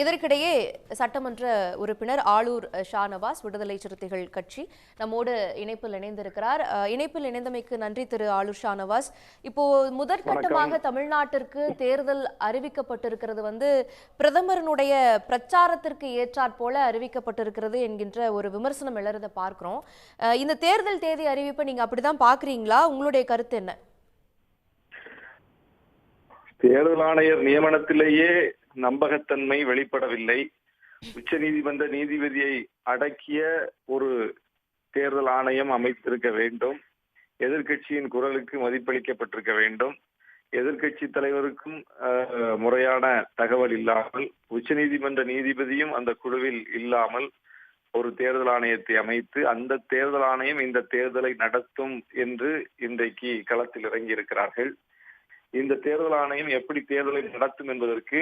இதற்கிடையே சட்டமன்ற உறுப்பினர் ஆளூர் ஷாநவாஸ் விடுதலை சிறுத்தைகள் கட்சி நம்மோடு இணைப்பில் இணைந்திருக்கிறார். இணைப்பில் இணைந்தமைக்கு நன்றி திரு ஆளூர் ஷாநவாஸ். இப்போ முதற்கட்டமாக தமிழ்நாட்டிற்கு தேர்தல் அறிவிக்கப்பட்டிருக்கிறது பிரதமரனுடைய பிரச்சாரத்திற்கு ஏற்றாற் போல அறிவிக்கப்பட்டிருக்கிறது என்கின்ற ஒரு விமர்சனம் எழறத பார்க்கிறோம். இந்த தேர்தல் தேதி அறிவிப்பை நீங்க அப்படிதான் பாக்குறீங்களா? உங்களுடைய கருத்து என்ன? தேர்தல் ஆணையர் நியமனத்திலேயே நம்பகத்தன்மை வெளிப்படவில்லை. உச்ச நீதிமன்ற நீதிபதியை அடக்கிய ஒரு தேர்தல் ஆணையம் அமைத்திருக்க வேண்டும். எதிர்கட்சியின் குரலுக்கு மதிப்பளிக்கப்பட்டிருக்க வேண்டும். எதிர்கட்சி தலைவருக்கும் முறையான தகவல் இல்லாமல், உச்ச நீதிமன்ற நீதிபதியும் அந்த குழுவில் இல்லாமல் ஒரு தேர்தல் ஆணையத்தை அமைத்து அந்த தேர்தல் ஆணையம் இந்த தேர்தலை நடத்தும் என்று இன்றைக்கு களத்தில் இறங்கி இருக்கிறார்கள். இந்த தேர்தல் ஆணையம் எப்படி தேர்தலை நடத்தும் என்பதற்கு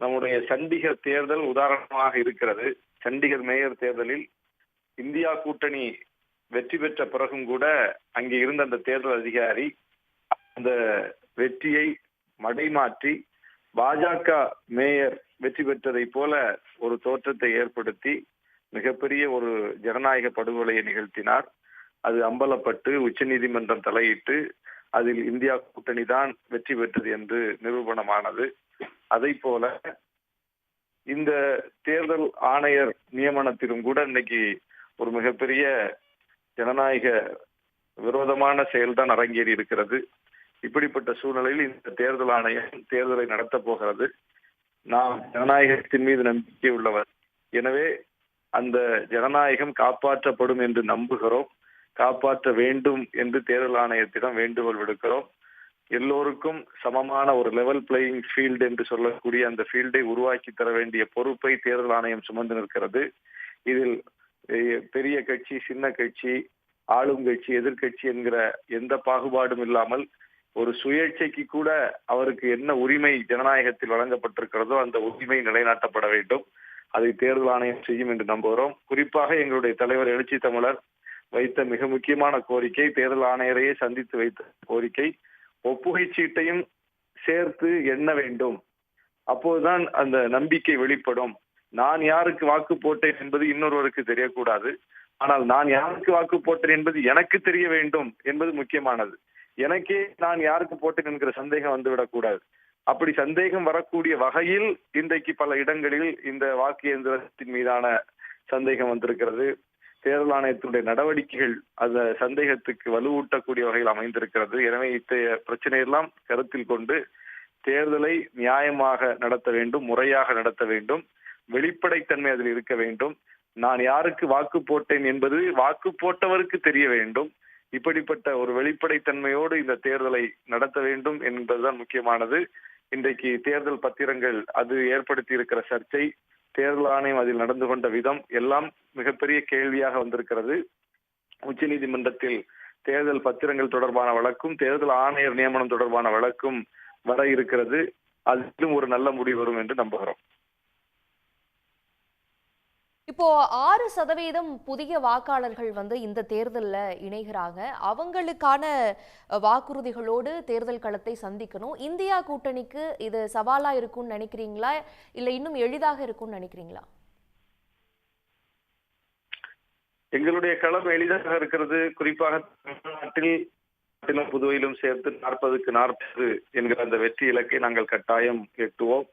நம்முடைய சண்டிகர் தேர்தல் உதாரணமாக இருக்கிறது. சண்டிகர் மேயர் தேர்தலில் இந்தியா கூட்டணி வெற்றி பெற்ற பிறகும் கூட அங்கே இருந்த அந்த தேர்தல் அதிகாரி அந்த வெற்றியை மடைமாற்றி பாஜக மேயர் வெற்றி பெற்றதை போல ஒரு தோற்றத்தை ஏற்படுத்தி மிகப்பெரிய ஒரு ஜனநாயக படுகொலையை நிகழ்த்தினார். அது அம்பலப்பட்டு உச்ச நீதிமன்றம் தலையிட்டு அதில் இந்தியா கூட்டணி தான் வெற்றி பெற்றது என்று நிரூபணமானது. அதை போல இந்த தேர்தல் ஆணையர் நியமனத்திலும் கூட இன்னைக்கு ஒரு மிகப்பெரிய ஜனநாயக விரோதமான செயல்தான் அரங்கேறி இருக்கிறது. இப்படிப்பட்ட சூழ்நிலையில் இந்த தேர்தல் ஆணையம் தேர்தலை நடத்த போகிறது. நாம் ஜனநாயகத்தின் மீது நம்பிக்கை உள்ளவர். எனவே அந்த ஜனநாயகம் காப்பாற்றப்படும் என்று நம்புகிறோம். காப்பாற்ற வேண்டும் என்று தேர்தல் ஆணையத்திடம் வேண்டுகோள் விடுக்கிறோம். எல்லோருக்கும் சமமான ஒரு லெவல் பிளேயிங் ஃபீல்டு என்று சொல்லக்கூடிய அந்த ஃபீல்டை உருவாக்கி தர வேண்டிய பொறுப்பை தேர்தல் ஆணையம் சுமந்து நிற்கிறது. இதில் பெரிய கட்சி, சின்ன கட்சி, ஆளும் கட்சி, எதிர்கட்சி என்கிற எந்த பாகுபாடும் இல்லாமல் ஒரு சுயேட்சைக்கு கூட அவருக்கு என்ன உரிமை ஜனநாயகத்தில் வழங்கப்பட்டிருக்கிறதோ அந்த உரிமை நிலைநாட்டப்பட வேண்டும். அதை தேர்தல் ஆணையம் செய்யும் என்று நம்புகிறோம். குறிப்பாக எங்களுடைய தலைவர் எழுச்சி தமிழர் வைத்த மிக முக்கியமான கோரிக்கை, தேர்தல் ஆணையரையே சந்தித்து வைத்த கோரிக்கை, ஒப்புகை சீட்டையும் சேர்த்து எண்ண வேண்டும். அப்போதுதான் அந்த நம்பிக்கை வெளிப்படும். நான் யாருக்கு வாக்கு போட்டேன் என்பது இன்னொருவருக்கு தெரியக்கூடாது. ஆனால் நான் யாருக்கு வாக்கு போட்டேன் என்பது எனக்கு தெரிய வேண்டும் என்பது முக்கியமானது. எனக்கே நான் யாருக்கு போட்டேன் என்கிற சந்தேகம் வந்துவிடக்கூடாது. அப்படி சந்தேகம் வரக்கூடிய வகையில் இன்றைக்கு பல இடங்களில் இந்த வாக்கு இயந்திரத்தின் மீதான சந்தேகம் வந்திருக்கிறது. தேர்தல் ஆணையத்தினுடைய நடவடிக்கைகள் அந்த சந்தேகத்துக்கு வலுவூட்டக்கூடிய வகையில் அமைந்திருக்கிறது. எனவே இத்தகைய பிரச்சனையெல்லாம் கருத்தில் கொண்டு தேர்தலை நியாயமாக நடத்த வேண்டும், முறையாக நடத்த வேண்டும், வெளிப்படைத்தன்மை அதில் இருக்க வேண்டும். நான் யாருக்கு வாக்கு போட்டேன் என்பது வாக்கு போட்டவருக்கு தெரிய வேண்டும். இப்படிப்பட்ட ஒரு வெளிப்படைத்தன்மையோடு இந்த தேர்தலை நடத்த வேண்டும் என்பதுதான் முக்கியமானது. இன்றைக்கு தேர்தல் பத்திரங்கள் அது ஏற்படுத்தி இருக்கிற சர்ச்சை, தேர்தல் ஆணையம் அதில் நடந்து கொண்ட விதம் எல்லாம் மிகப்பெரிய கேள்வியாக வந்திருக்கிறது. உச்ச நீதிமன்றத்தில் தேர்தல் பத்திரங்கள் தொடர்பான வழக்கும் தேர்தல் ஆணையர் நியமனம் தொடர்பான வழக்கும் வர இருக்கிறது. அதிலும் ஒரு நல்ல முடிவு வரும் என்று நம்புகிறோம். இப்போ 6% புதிய வாக்காளர்கள் இந்த தேர்தல்ல இணைகிறாங்க. அவங்களுக்கான வாக்குறுதிகளோடு தேர்தல் களத்தை சந்திக்கணும். இந்தியா கூட்டணிக்கு இது சவாலா இருக்கும்னு நினைக்கிறீங்களா, இல்ல இன்னும் எளிதாக இருக்கும்னு நினைக்கிறீங்களா? எங்களுடைய களம் எளிதாக இருக்கிறது. குறிப்பாக தமிழ்நாட்டில் புதுவையிலும் சேர்த்து 40க்கு 40 என்கிற அந்த வெற்றி இலக்கை நாங்கள் கட்டாயம் எட்டுவோம்.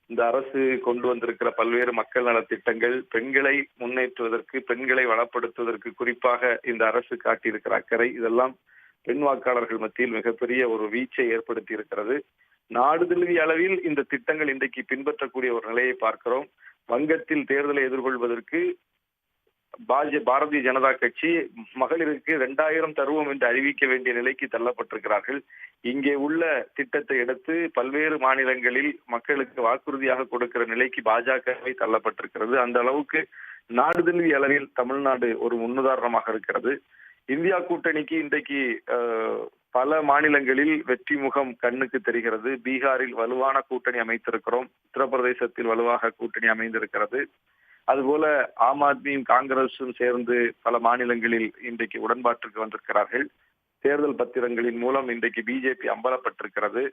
இந்த அரசு கொண்டு வந்திருக்கிற பல்வேறு மக்கள் நலத்திட்டங்கள், பெண்களை முன்னேற்றுவதற்கு, பெண்களை வளப்படுத்துவதற்கு குறிப்பாக இந்த அரசு காட்டியிருக்கிற அக்கறை, இதெல்லாம் பெண் வாக்காளர்கள் மத்தியில் மிகப்பெரிய ஒரு வீச்சை ஏற்படுத்தி இருக்கிறது. நாடு தழுவிய அளவில் இந்த திட்டங்கள் இன்றைக்கு பின்பற்றக்கூடிய ஒரு நிலையை பார்க்கிறோம். வங்கத்தில் தேர்தலை எதிர்கொள்வதற்கு பாரதிய ஜனதா கட்சி மகளிருக்கு 2000 தருவோம் என்று அறிவிக்க வேண்டிய நிலைக்கு தள்ளப்பட்டிருக்கிறார்கள். இங்கே உள்ள திட்டத்தை எடுத்து பல்வேறு மாநிலங்களில் மக்களுக்கு வாக்குறுதியாக கொடுக்கிற நிலைக்கு பாஜகவை தள்ளப்பட்டிருக்கிறது. அந்த அளவுக்கு நாடு தழுவிய அளவில் தமிழ்நாடு ஒரு முன்னுதாரணமாக இருக்கிறது. இந்தியா கூட்டணிக்கு இன்றைக்கு பல மாநிலங்களில் வெற்றி முகம் கண்ணுக்கு தெரிகிறது. பீகாரில் வலுவான கூட்டணி அமைத்திருக்கிறோம். உத்தரப்பிரதேசத்தில் வலுவாக கூட்டணி அமைந்திருக்கிறது. அதுபோல ஆம் ஆத்மியும் காங்கிரசும் சேர்ந்து பல மாநிலங்களில் இன்றைக்கு உடன்பாட்டிற்கு வந்திருக்கிறார்கள். தேர்தல் பத்திரங்களின் மூலம் இன்றைக்கு பிஜேபி அம்பலப்பட்டிருக்கிறது.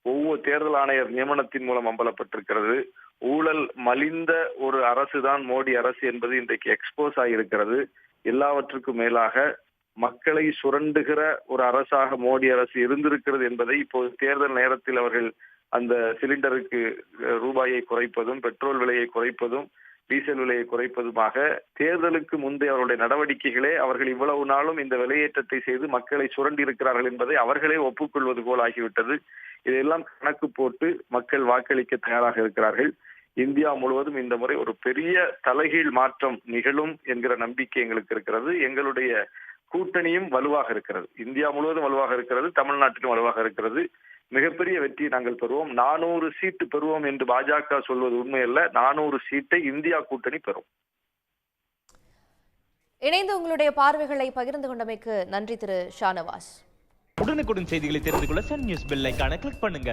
ஒவ்வொரு தேர்தல் ஆணையர் நியமனத்தின் மூலம் அம்பலப்பட்டிருக்கிறது. ஊழல் மலிந்த ஒரு அரசு தான் மோடி அரசு என்பது இன்றைக்கு எக்ஸ்போஸ் ஆகியிருக்கிறது. எல்லாவற்றுக்கும் மேலாக மக்களை சுரண்டுகிற ஒரு அரசாக மோடி அரசு இருந்திருக்கிறது என்பதை இப்போது தேர்தல் நேரத்தில் அவர்கள் அந்த சிலிண்டருக்கு ரூபாயை குறைப்பதும், பெட்ரோல் விலையை குறைப்பதும், டீசல் விலையை குறைப்பதுமாக தேர்தலுக்கு முந்தைய அவருடைய நடவடிக்கைகளே அவர்கள் இவ்வளவு நாளும் இந்த விலையேற்றத்தை செய்து மக்களை சுரண்டி இருக்கிறார்கள் என்பதை அவர்களே ஒப்புக்கொள்வது போல் ஆகிவிட்டது. இதையெல்லாம் கணக்கு போட்டு மக்கள் வாக்களிக்க தயாராக இருக்கிறார்கள். இந்தியா முழுவதும் இந்த முறை ஒரு பெரிய தலைகீழ் மாற்றம் நிகழும் என்கிற நம்பிக்கை எங்களுக்கு இருக்கிறது. எங்களுடைய கூட்டணியும் வலுவாக இருக்கிறது. இந்தியா முழுவதும் வலுவாக இருக்கிறது, தமிழ்நாட்டிலும் வலுவாக இருக்கிறது. மிகப்பெரிய வெற்றி நாங்கள் பெறுவோம். 400 சீட்டு பெறுவோம் என்று பாஜக சொல்வது உண்மையல்ல. 400 சீட்டை இந்தியா கூட்டணி பெறும். இணைந்து உங்களுடைய பார்வைகளை பகிர்ந்து கொண்டமைக்கு நன்றி திரு ஷானவாஸ். உடனுக்குடன் செய்திகளை தெரிந்து கொள்ள சன் நியூஸ் பெல் ஐகானை கிளிக் பண்ணுங்க.